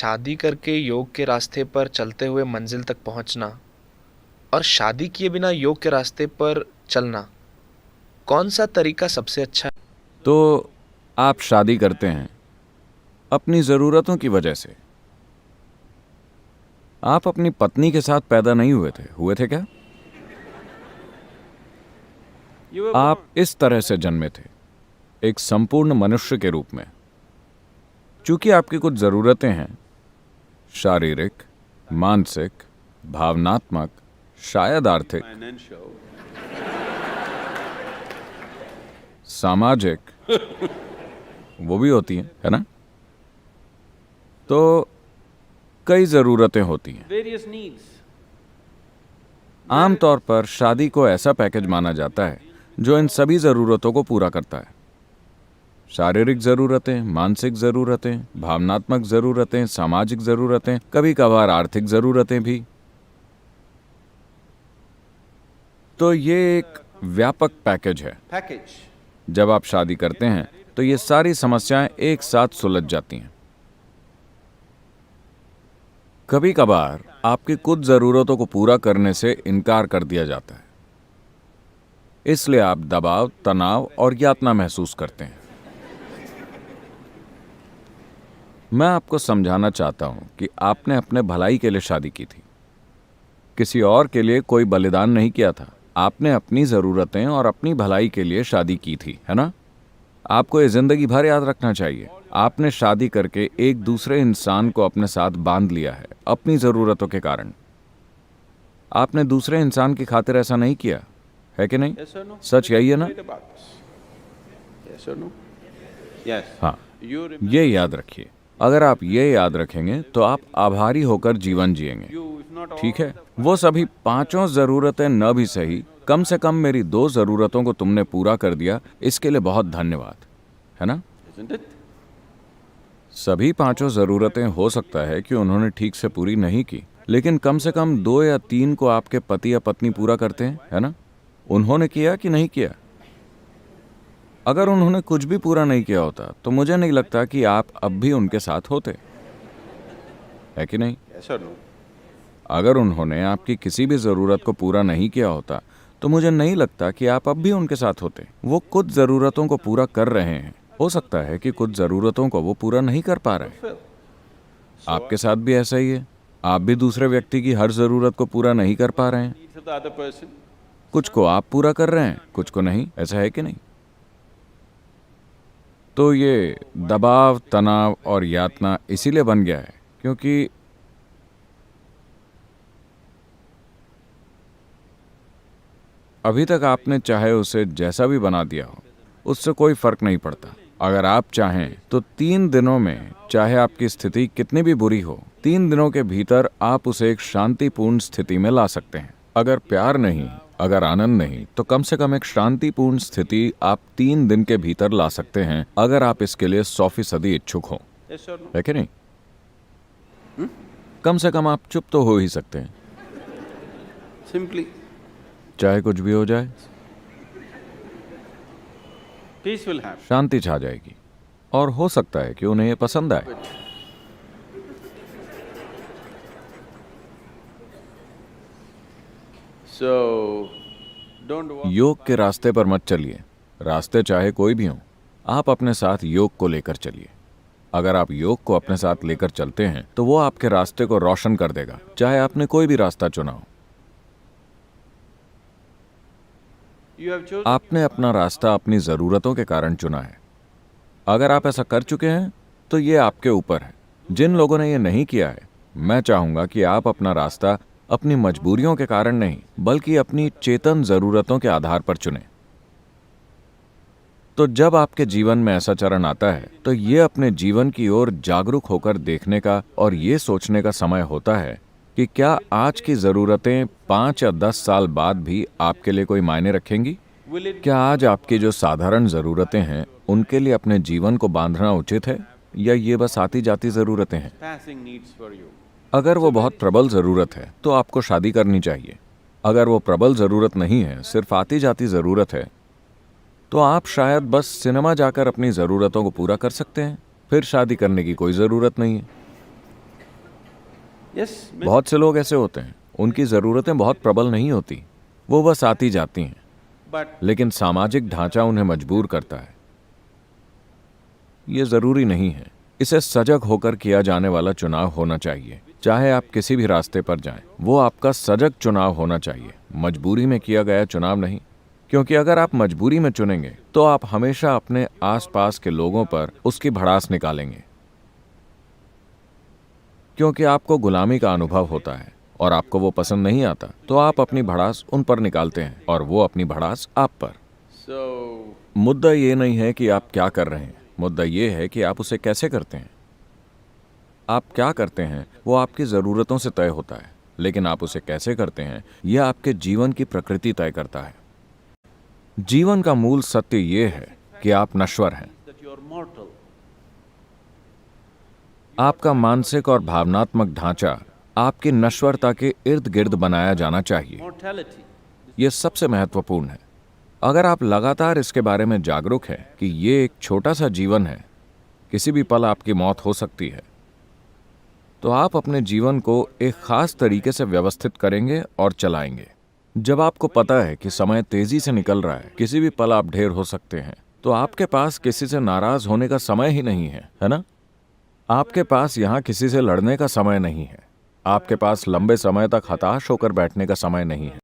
शादी करके योग के रास्ते पर चलते हुए मंजिल तक पहुंचना और शादी किए बिना योग के रास्ते पर चलना, कौन सा तरीका सबसे अच्छा है? तो आप शादी करते हैं अपनी ज़रूरतों की वजह से। आप अपनी पत्नी के साथ पैदा नहीं हुए थे क्या? आप इस तरह से जन्मे थे, एक संपूर्ण मनुष्य के रूप में। चूंकि आपकी कुछ ज़रूरतें हैं, शारीरिक, मानसिक, भावनात्मक, शायद आर्थिक, सामाजिक, वो भी होती हैं, है ना? तो कई ज़रूरतें होती हैं। आमतौर पर शादी को ऐसा पैकेज माना जाता है जो इन सभी ज़रूरतों को पूरा करता है। शारीरिक ज़रूरतें, मानसिक ज़रूरतें, भावनात्मक ज़रूरतें, सामाजिक ज़रूरतें, कभी कभार आर्थिक ज़रूरतें भी। तो ये एक व्यापक पैकेज है। जब आप शादी करते हैं तो ये सारी समस्याएं एक साथ सुलझ जाती हैं। कभी कभार आपकी कुछ ज़रूरतों को पूरा करने से इनकार कर दिया जाता है, इसलिए आप दबाव, तनाव और यातना महसूस करते हैं। मैं आपको समझाना चाहता हूं कि आपने अपने भलाई के लिए शादी की थी, किसी और के लिए कोई बलिदान नहीं किया था। आपने अपनी ज़रूरतें और अपनी भलाई के लिए शादी की थी, है ना? आपको ये जिंदगी भर याद रखना चाहिए। आपने शादी करके एक दूसरे इंसान को अपने साथ बांध लिया है अपनी ज़रूरतों के कारण। आपने दूसरे इंसान की खातिर ऐसा नहीं किया है कि नहीं? सच यही है ना? हाँ, ये याद रखिए। अगर आप ये याद रखेंगे तो आप आभारी होकर जीवन जिएंगे। ठीक है, वो सभी पांचों ज़रूरतें न भी सही, कम से कम मेरी दो ज़रूरतों को तुमने पूरा कर दिया, इसके लिए बहुत धन्यवाद, है ना? सभी पांचों ज़रूरतें हो सकता है कि उन्होंने ठीक से पूरी नहीं की, लेकिन कम से कम दो या तीन को आपके पति या पत्नी पूरा करते हैं, है ना? उन्होंने किया कि नहीं किया? अगर उन्होंने कुछ भी पूरा नहीं किया होता तो मुझे नहीं लगता कि आप अब भी उनके साथ होते, है कि नहीं? अगर उन्होंने आपकी किसी भी ज़रूरत को पूरा नहीं किया होता तो मुझे नहीं लगता कि आप अब भी उनके साथ होते। वो कुछ ज़रूरतों को पूरा कर रहे हैं, हो सकता है कि कुछ ज़रूरतों को वो पूरा नहीं कर पा रहे। आपके साथ भी ऐसा ही है। आप भी दूसरे व्यक्ति की हर ज़रूरत को पूरा नहीं कर पा रहे हैं। कुछ को आप पूरा कर रहे हैं, कुछ को नहीं। ऐसा है कि नहीं? तो ये दबाव, तनाव और यातना इसीलिए बन गया है क्योंकि अभी तक आपने चाहे उसे जैसा भी बना दिया हो, उससे कोई फर्क नहीं पड़ता। अगर आप चाहें तो 3 दिनों में, चाहे आपकी स्थिति कितनी भी बुरी हो, 3 दिनों के भीतर आप उसे एक शांतिपूर्ण स्थिति में ला सकते हैं। अगर प्यार नहीं, अगर आनंद नहीं, तो कम से कम एक शांतिपूर्ण स्थिति आप 3 दिन के भीतर ला सकते हैं, अगर आप इसके लिए 100% इच्छुक हो, है कि नहीं? कम से कम आप चुप तो हो ही सकते हैं, Simply चाहे कुछ भी हो जाए। peace will happen. शांति छा जाएगी और हो सकता है कि उन्हें ये पसंद आए। So don't walk. योग के रास्ते पर मत चलिए। रास्ते चाहे कोई भी हो, आप अपने साथ योग को लेकर चलिए। अगर आप योग को अपने साथ लेकर चलते हैं तो वो आपके रास्ते को रोशन कर देगा, चाहे आपने कोई भी रास्ता चुना हो। You have chosen. आपने अपना रास्ता अपनी ज़रूरतों के कारण चुना है। अगर आप ऐसा कर चुके हैं तो ये आपके ऊपर है। जिन लोगों ने ये नहीं किया है, मैं चाहूँगा कि आप अपना रास्ता अपनी मजबूरियों के कारण नहीं, बल्कि अपनी चेतन ज़रूरतों के आधार पर चुनें। तो जब आपके जीवन में ऐसा चरण आता है तो ये अपने जीवन की ओर जागरूक होकर देखने का और ये सोचने का समय होता है कि क्या आज की ज़रूरतें 5 या 10 साल बाद भी आपके लिए कोई मायने रखेंगी? Will it क्या आज आपकी जो साधारण ज़रूरतें हैं उनके लिए अपने जीवन को बांधना उचित है, या ये बस आती जाती ज़रूरतें हैं? passing needs for you? अगर वो बहुत प्रबल ज़रूरत है तो आपको शादी करनी चाहिए। अगर वो प्रबल ज़रूरत नहीं है, सिर्फ आती जाती ज़रूरत है, तो आप शायद बस सिनेमा जाकर अपनी ज़रूरतों को पूरा कर सकते हैं। फिर शादी करने की कोई ज़रूरत नहीं है। Yes, बहुत से लोग ऐसे होते हैं, उनकी ज़रूरतें बहुत प्रबल नहीं होती, वो बस आती जाती हैं, but लेकिन सामाजिक ढांचा उन्हें मजबूर करता है। ये ज़रूरी नहीं है। इसे सजग होकर किया जाने वाला चुनाव होना चाहिए। चाहे आप किसी भी रास्ते पर जाएं, वो आपका सजग चुनाव होना चाहिए, मजबूरी में किया गया चुनाव नहीं। क्योंकि अगर आप मजबूरी में चुनेंगे तो आप हमेशा अपने आसपास के लोगों पर उसकी भड़ास निकालेंगे, क्योंकि आपको गुलामी का अनुभव होता है और आपको वो पसंद नहीं आता, तो आप अपनी भड़ास उन पर निकालते हैं और वो अपनी भड़ास आप पर। so मुद्दा ये नहीं है कि आप क्या कर रहे हैं, मुद्दा ये है कि आप उसे कैसे करते हैं। आप क्या करते हैं वो आपकी ज़रूरतों से तय होता है, लेकिन आप उसे कैसे करते हैं यह आपके जीवन की प्रकृति तय करता है। जीवन का मूल सत्य ये है कि आप नश्वर हैं। that you are mortal. आपका मानसिक और भावनात्मक ढांचा आपकी नश्वरता के इर्द गिर्द बनाया जाना चाहिए। Mortality. यह सबसे महत्वपूर्ण है। अगर आप लगातार इसके बारे में जागरूक हैं कि ये एक छोटा सा जीवन है, किसी भी पल आपकी मौत हो सकती है, तो आप अपने जीवन को एक खास तरीके से व्यवस्थित करेंगे और चलाएंगे। जब आपको पता है कि समय तेजी से निकल रहा है, किसी भी पल आप ढेर हो सकते हैं, तो आपके पास किसी से नाराज होने का समय ही नहीं है ना? आपके पास यहाँ किसी से लड़ने का समय नहीं है। आपके पास लंबे समय तक हताश होकर बैठने का समय नहीं है।